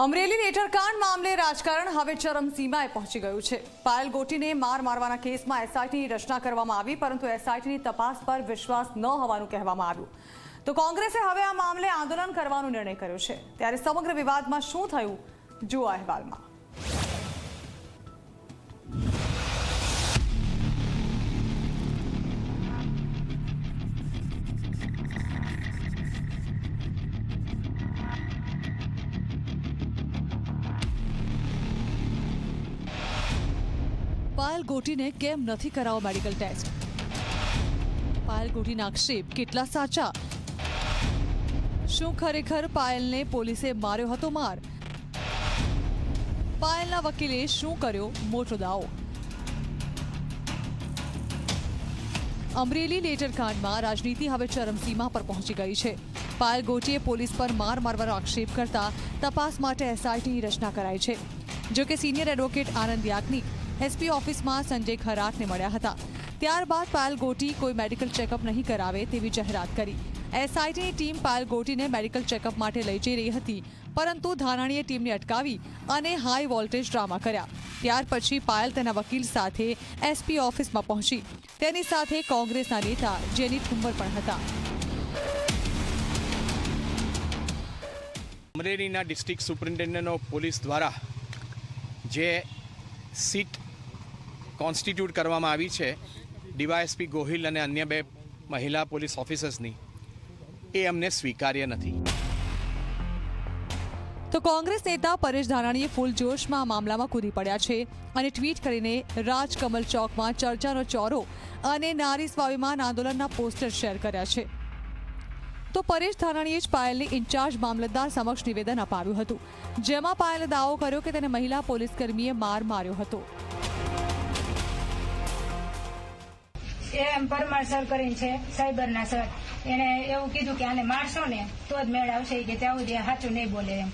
અમરેલી લેટરકાંડ મામલે રાજકારણ હવે ચરમસીમાએ પહોંચી ગયું છે। પાયલ ગોટીને માર મારવાના કેસમાં એસઆઈટીની રચના કરવામાં આવી, પરંતુ એસઆઈટીની તપાસ પર વિશ્વાસ ન હોવાનું કહેવામાં આવ્યું। તો કોંગ્રેસે હવે આ મામલે આંદોલન કરવાનો નિર્ણય કર્યો છે। ત્યારે સમગ્ર વિવાદમાં શું થયું, જુઓ અહેવાલમાં। પાયલ ગોટીને કેમ નથી કરાવો મેડિકલ ટેસ્ટ? પાયલ ગોટીના આક્ષેપ કેટલા સાચા? શું ખરેખર પાયલને પોલીસે માર્યો હતો માર? પાયલના વકીલે શું કર્યો મોટો દાવો? અમરેલી લેટરકાંડમાં રાજનીતિ હવે ચરમસીમા પર પહોંચી ગઈ છે। પાયલ ગોટીએ પોલીસ પર માર મારવાનો આક્ષેપ કરતા તપાસ માટે એસઆઈટીની રચના કરાઈ છે। જો કે સિનિયર એડવોકેટ આનંદ યાજ્ઞિક એસપી ઓફિસમાં સંજય ખરાટને મળ્યા હતા। ત્યારબાદ પાયલ ગોટી કોઈ મેડિકલ ચેકઅપ નહીં કરાવે તેવી જાહેરાત કરી। એસઆઈટીની ટીમ પાયલ ગોટીને મેડિકલ ચેકઅપ માટે લઈ જઈ રહી હતી, પરંતુ ધાનાણીએ ટીમને અટકાવી અને હાઈ વોલ્ટેજ ડ્રામા કર્યા। ત્યાર પછી પાયલ તેના વકીલ સાથે એસપી ઓફિસમાં પહોંચી। તેની સાથે કોંગ્રેસના નેતા જેની ઠુંબર પણ હતા। અમરેલીના ડિસ્ટ્રિક્ટ સુપ્રિન્ટેન્ડન્ટ ઓફ પોલીસ દ્વારા જે સીટ કોન્સ્ટિટ્યૂટ કરવામાં આવી છે ડીવાયએસપી ગોહિલ અને અન્ય 2 મહિલા પોલીસ ઓફિસર્સની, એ અમને સ્વીકાર્ય નથી। તો કોંગ્રેસ નેતા પરેશ ધાનાણીએ ફૂલ જોશમાં આ મામલામાં કૂદી પડ્યા છે અને ટ્વીટ કરીને રાજકમલ ચોકમાં ચર્ચાનો ચોરો અને નારી સ્વાભિમાન આંદોલનના પોસ્ટર શેર કર્યા છે। તો પરેશ ધાનાણીએ જ પાયલને ઇન્ચાર્જ મામલતદાર સમક્ષ નિવેદન અપાવ્યું હતું, જેમાં પાયલે દાવો કર્યો કે તેને મહિલા પોલીસકર્મીએ માર માર્યો હતો। એમ પરમાર સર કરીને છે, સાયબરના સર, એને એવું કીધું કે આને મારશો ને તો જ મેળ આવશે, કે ત્યાં સુધી સાચું નહીં બોલે એમ।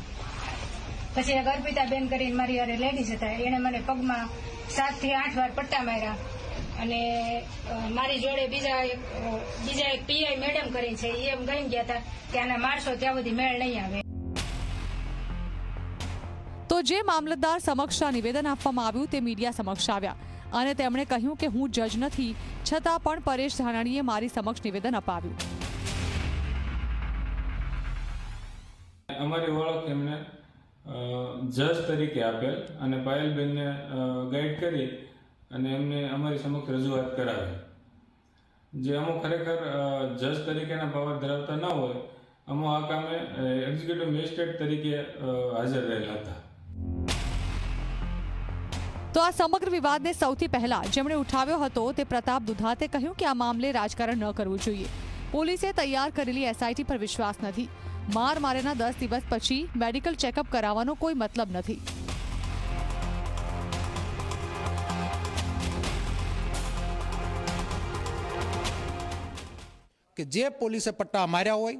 પછી એક અર્પિતા બેન કરીને મારી યારે લેડીઝ હતા, એને મને પગમાં 7 થી 8 વાર પટ્ટા માર્યા અને મારી જોડે બીજા એક પીઆઈ મેડમ કરીને છે, એમ કહી ગયા હતા કે આને મારશો ત્યાં સુધી મેળ નહીં આવે। તો જે મામલતદાર સમક્ષ આ નિવેદન આપવામાં આવ્યું તે મીડિયા સમક્ષ આવ્યા અને તેમણે કહ્યું કે હું જજ નથી, છતાં પણ પરેશ ધાનાણીએ મારી સમક્ષ નિવેદન અપાવ્યું। અમારી ઓળખ એમને જજ તરીકે આપેલ અને પાયલબેનને ગાઈડ કરી અને એમને અમારી સમક્ષ રજૂઆત કરાવી। જે અમુક ખરેખર જજ તરીકેના પાવર ધરાવતા ન હોય, અમુક આ કામે એક્ઝિક્યુટિવ મેજિસ્ટ્રેટ તરીકે હાજર રહેલા હતા। તો આ સમગ્ર વિવાદને સૌથી પહેલા જેમણે ઉઠાવ્યો હતો તે પ્રતાપ દુધાતે કહ્યું કે આ મામલે રાજકારણ ન કરવું જોઈએ। પોલીસે તૈયાર કરેલી એસઆઈટી પર વિશ્વાસ નથી। માર માર્યાના 10 દિવસ પછી મેડિકલ ચેકઅપ કરાવવાનો કોઈ મતલબ નથી। કે જે પોલીસે પટ્ટા માર્યા હોય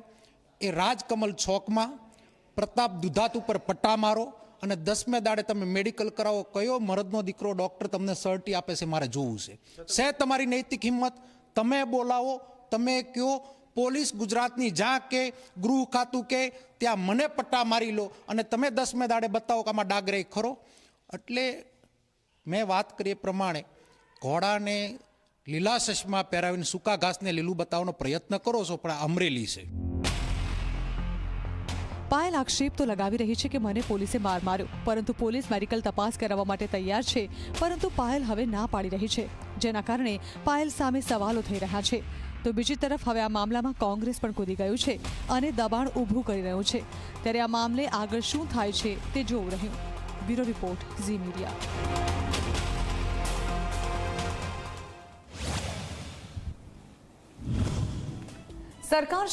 એ રાજકમલ ચોકમાં પ્રતાપ દુધાત ઉપર પટ્ટા મારો અને 10મે દાડે તમે મેડિકલ કરાવો। કયો મરદનો દીકરો ડોક્ટર તમને સર્ટી આપે છે, મારે જોવું છે। તમારી નૈતિક હિંમત? તમે બોલાવો, તમે કયો, પોલીસ ગુજરાતની જ્યાં કે ગૃહ ખાતું કે ત્યાં મને પટ્ટા મારી લો અને તમે 10મે દાડે બતાવો કે આમાં ડાગ રહી ખરો। એટલે મેં વાત કરી એ પ્રમાણે ઘોડાને લીલા ચશ્મા પહેરાવીને સૂકા ઘાસને લીલું બતાવવાનો પ્રયત્ન કરો છો, પણ આ અમરેલી છે। પાયલ આક્ષેપ તો લગાવી રહી છે કે મને પોલીસે માર માર્યો, પરંતુ પોલીસ મેડિકલ તપાસ કરાવવા માટે તૈયાર છે, પરંતુ પાયલ હવે ના પાડી રહી છે, જેના કારણે પાયલ સામે સવાલો થઈ રહ્યા છે। તો બીજી તરફ હવે આ મામલામાં કોંગ્રેસ પણ કૂદી ગયું છે અને દબાણ ઊભું કરી રહ્યું છે। ત્યારે આ મામલે આગળ શું થાય છે તે જોવું રહ્યું। Bureau report, Zee media. સરકાર